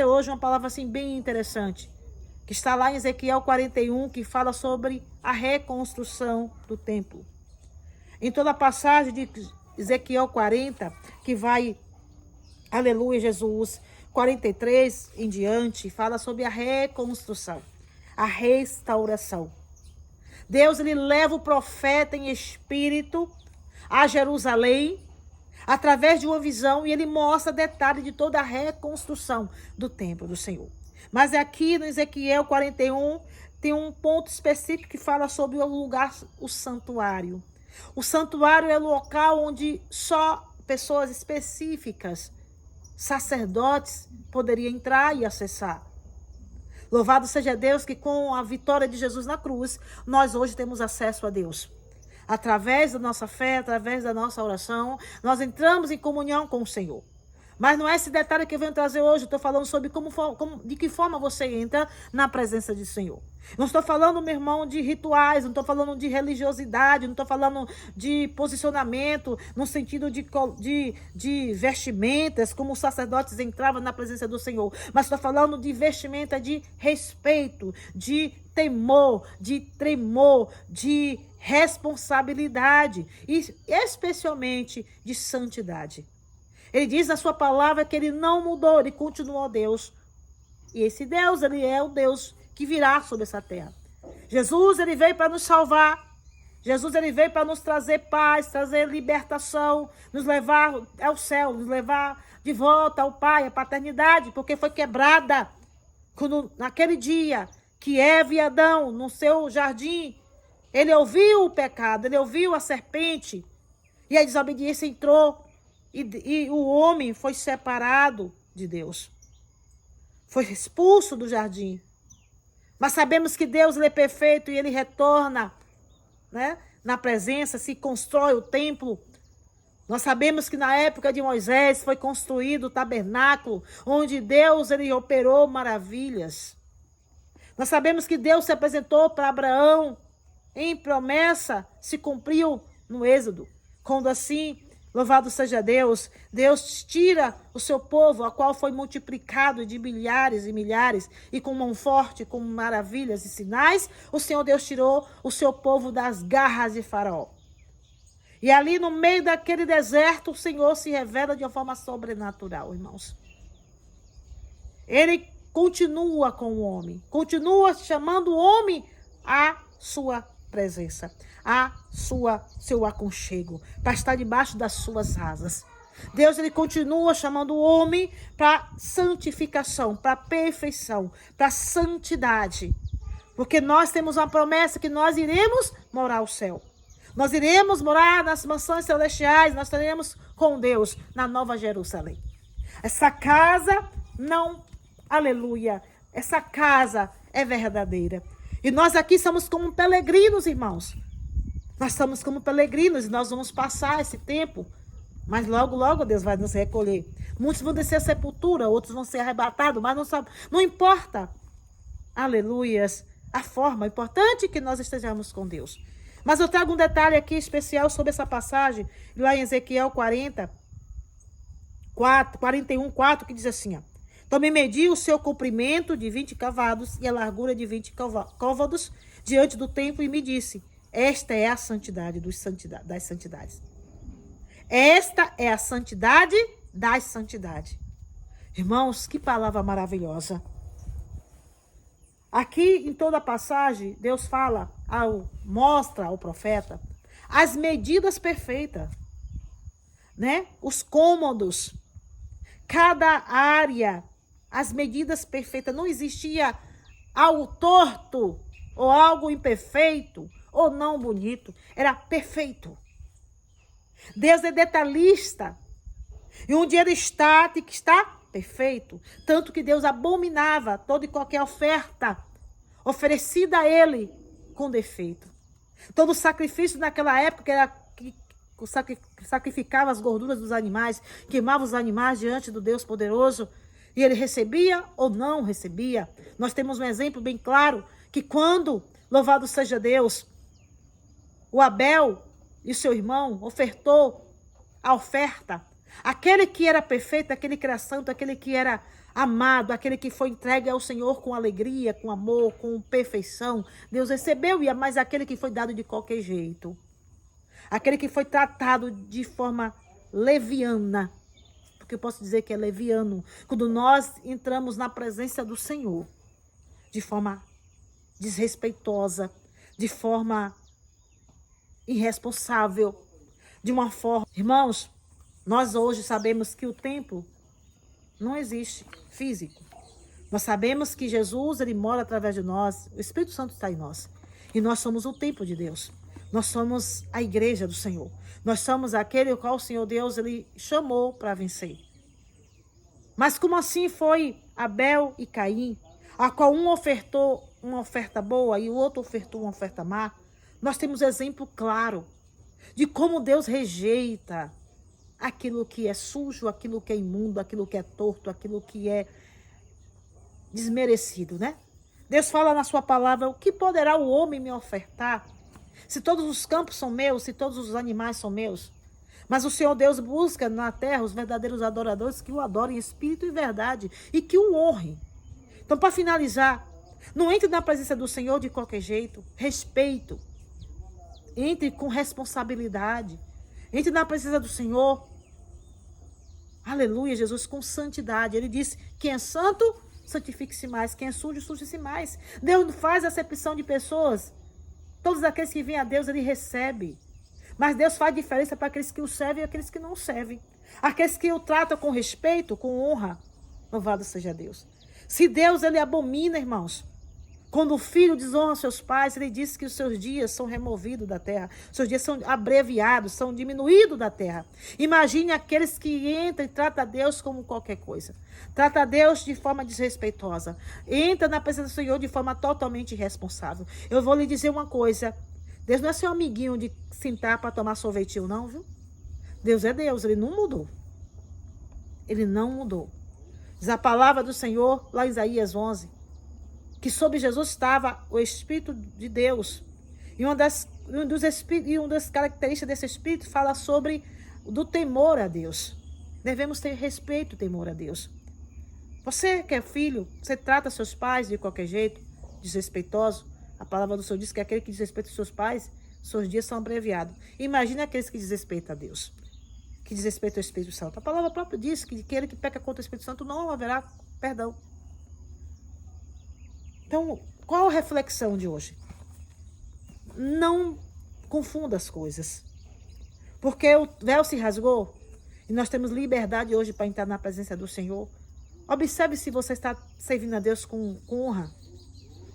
Hoje uma palavra assim bem interessante, que está lá em Ezequiel 41, que fala sobre a reconstrução do templo. Em toda a passagem de Ezequiel 40, que vai, aleluia, Jesus, 43 em diante, fala sobre a reconstrução, a restauração. Deus, ele leva o profeta em espírito a Jerusalém, através de uma visão, e ele mostra detalhes de toda a reconstrução do templo do Senhor. Mas aqui no Ezequiel 41, tem um ponto específico que fala sobre o lugar, o santuário. O santuário é o local onde só pessoas específicas, sacerdotes, poderiam entrar e acessar. Louvado seja Deus que com a vitória de Jesus na cruz, nós hoje temos acesso a Deus. Através da nossa fé, através da nossa oração, nós entramos em comunhão com o Senhor. Mas não é esse detalhe que eu venho trazer hoje. Eu estou falando sobre de que forma você entra na presença do Senhor. Não estou falando, meu irmão, de rituais, não estou falando de religiosidade, não estou falando de posicionamento, no sentido de vestimentas, como os sacerdotes entravam na presença do Senhor. Mas estou falando de vestimenta de respeito, de temor, de tremor, de responsabilidade e especialmente de santidade. Ele diz na sua palavra que ele não mudou, ele continuou Deus. E esse Deus, ele é o Deus que virá sobre essa terra. Jesus, ele veio para nos salvar. Jesus, ele veio para nos trazer paz, trazer libertação, nos levar ao céu, nos levar de volta ao Pai, à paternidade, porque foi quebrada quando, naquele dia que Eva e Adão, no seu jardim, ele ouviu o pecado, ele ouviu a serpente, e a desobediência entrou. E o homem foi separado de Deus. Foi expulso do jardim. Mas sabemos que Deus, ele é perfeito e ele retorna, né, na presença, se constrói o templo. Nós sabemos que na época de Moisés foi construído o tabernáculo, onde Deus, ele operou maravilhas. Nós sabemos que Deus se apresentou para Abraão em promessa, se cumpriu no Êxodo. Quando assim, louvado seja Deus, Deus tira o seu povo, a qual foi multiplicado de milhares e milhares, e com mão forte, com maravilhas e sinais, o Senhor Deus tirou o seu povo das garras de Faraó. E ali no meio daquele deserto, o Senhor se revela de uma forma sobrenatural, irmãos. Ele continua com o homem, continua chamando o homem à sua presença, seu aconchego, para estar debaixo das suas asas. Deus, ele continua chamando o homem para santificação, para perfeição, para santidade. Porque nós temos uma promessa que nós iremos morar ao céu. Nós iremos morar nas mansões celestiais, nós estaremos com Deus na Nova Jerusalém. Essa casa não, aleluia, essa casa é verdadeira. E nós aqui somos como peregrinos, irmãos. Nós estamos como peregrinos e nós vamos passar esse tempo. Mas logo, logo Deus vai nos recolher. Muitos vão descer a sepultura, outros vão ser arrebatados, mas não importa. Aleluias. A forma, é importante que nós estejamos com Deus. Mas eu trago um detalhe aqui especial sobre essa passagem, lá em Ezequiel 41, 4, que diz assim, ó. Também medi o seu comprimento de 20 cavados e a largura de 20 côvados diante do templo e me disse, esta é a santidade das santidades. Esta é a santidade das santidades. Irmãos, que palavra maravilhosa. Aqui em toda a passagem, Deus mostra ao profeta as medidas perfeitas, né? Os cômodos, cada área, as medidas perfeitas. Não existia algo torto, ou algo imperfeito, ou não bonito. Era perfeito. Deus é detalhista. E onde ele está, tem que estar perfeito. Tanto que Deus abominava toda e qualquer oferta oferecida a ele com defeito. Todo sacrifício naquela época era que sacrificava as gorduras dos animais, queimava os animais diante do Deus poderoso, e ele recebia ou não recebia. Nós temos um exemplo bem claro, que quando, louvado seja Deus, o Abel e seu irmão ofertou a oferta, aquele que era perfeito, aquele que era santo, aquele que era amado, aquele que foi entregue ao Senhor com alegria, com amor, com perfeição. Deus recebeu, mas aquele que foi dado de qualquer jeito. Aquele que foi tratado de forma leviana. Porque eu posso dizer que é leviano. Quando nós entramos na presença do Senhor, de forma desrespeitosa, de forma irresponsável, de uma forma... Irmãos, nós hoje sabemos que o templo não existe físico. Nós sabemos que Jesus, ele mora através de nós. O Espírito Santo está em nós. E nós somos o templo de Deus. Nós somos a igreja do Senhor. Nós somos aquele o qual o Senhor Deus, ele chamou para vencer. Mas como assim foi Abel e Caim, a qual um ofertou uma oferta boa e o outro ofertou uma oferta má? Nós temos exemplo claro de como Deus rejeita aquilo que é sujo, aquilo que é imundo, aquilo que é torto, aquilo que é desmerecido, né? Deus fala na sua palavra: o que poderá o homem me ofertar? Se todos os campos são meus, se todos os animais são meus. Mas o Senhor Deus busca na terra os verdadeiros adoradores que o adorem em espírito e verdade e que o honrem. Então, para finalizar, não entre na presença do Senhor de qualquer jeito. Respeito. Entre com responsabilidade. Entre na presença do Senhor. Aleluia, Jesus, com santidade. Ele disse: quem é santo, santifique-se mais. Quem é sujo, suje-se mais. Deus não faz acepção de pessoas. Todos aqueles que vêm a Deus, ele recebe. Mas Deus faz diferença para aqueles que o servem e aqueles que não o servem. Aqueles que o tratam com respeito, com honra. Louvado seja Deus. Se Deus, ele abomina, irmãos, quando o filho desonra seus pais, ele diz que os seus dias são removidos da terra. Seus dias são abreviados, são diminuídos da terra. Imagine aqueles que entram e tratam a Deus como qualquer coisa. Trata a Deus de forma desrespeitosa. Entra na presença do Senhor de forma totalmente irresponsável. Eu vou lhe dizer uma coisa. Deus não é seu amiguinho de sentar para tomar sorvetinho, não, viu? Deus é Deus, ele não mudou. Ele não mudou. Diz a palavra do Senhor, lá em Isaías 11, que sobre Jesus estava o Espírito de Deus. E uma das características desse Espírito fala sobre do temor a Deus. Devemos ter respeito e temor a Deus. Você que é filho, você trata seus pais de qualquer jeito, desrespeitoso. A palavra do Senhor diz que aquele que desrespeita os seus pais, seus dias são abreviados. Imagina aqueles que desrespeitam a Deus, que desrespeitam o Espírito Santo. A palavra própria diz que aquele que peca contra o Espírito Santo não haverá perdão. Então, qual a reflexão de hoje? Não confunda as coisas. Porque o véu se rasgou e nós temos liberdade hoje para entrar na presença do Senhor. Observe se você está servindo a Deus com honra.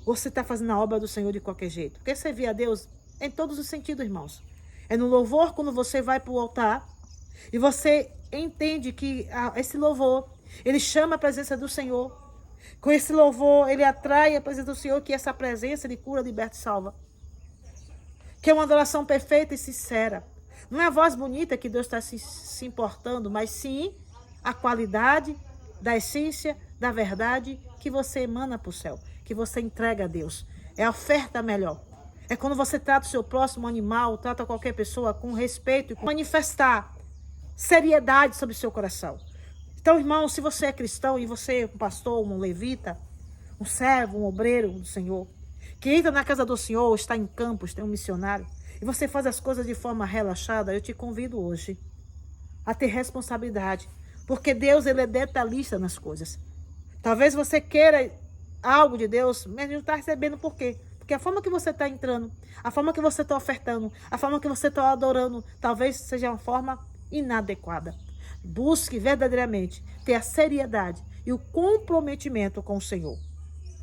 Ou se está fazendo a obra do Senhor de qualquer jeito. Porque servir a Deus em todos os sentidos, irmãos. É no louvor, quando você vai para o altar e você entende que esse louvor, ele chama a presença do Senhor. Com esse louvor, ele atrai a presença do Senhor, que essa presença, ele cura, liberta e salva. Que é uma adoração perfeita e sincera. Não é a voz bonita que Deus está se importando, mas sim a qualidade da essência, da verdade que você emana para o céu, que você entrega a Deus. É a oferta melhor. É quando você trata o seu próximo animal, trata qualquer pessoa com respeito e com manifestar seriedade sobre o seu coração. Então, irmão, se você é cristão e você é um pastor, um levita, um servo, um obreiro do Senhor, que entra na casa do Senhor, está em campos, tem um missionário, e você faz as coisas de forma relaxada, eu te convido hoje a ter responsabilidade, porque Deus, ele é detalhista nas coisas. Talvez você queira algo de Deus, mas não está recebendo por quê? Porque a forma que você está entrando, a forma que você está ofertando, a forma que você está adorando, talvez seja uma forma inadequada. Busque verdadeiramente ter a seriedade e o comprometimento com o Senhor.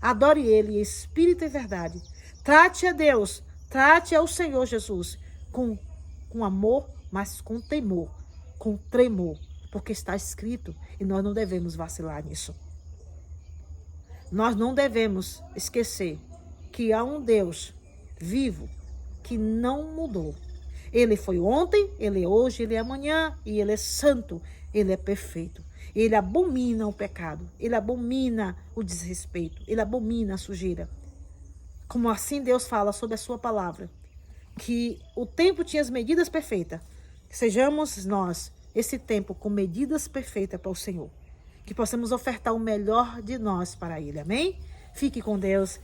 Adore Ele em espírito e verdade. Trate a Deus, trate ao Senhor Jesus com amor, mas com temor, com tremor, porque está escrito e nós não devemos vacilar nisso. Nós não devemos esquecer que há um Deus vivo que não mudou. Ele foi ontem, ele é hoje, ele é amanhã e ele é santo, ele é perfeito. Ele abomina o pecado, ele abomina o desrespeito, ele abomina a sujeira. Como assim Deus fala sobre a sua palavra, que o tempo tinha as medidas perfeitas. Sejamos nós, esse tempo, com medidas perfeitas para o Senhor. que possamos ofertar o melhor de nós para Ele. Amém? Fique com Deus.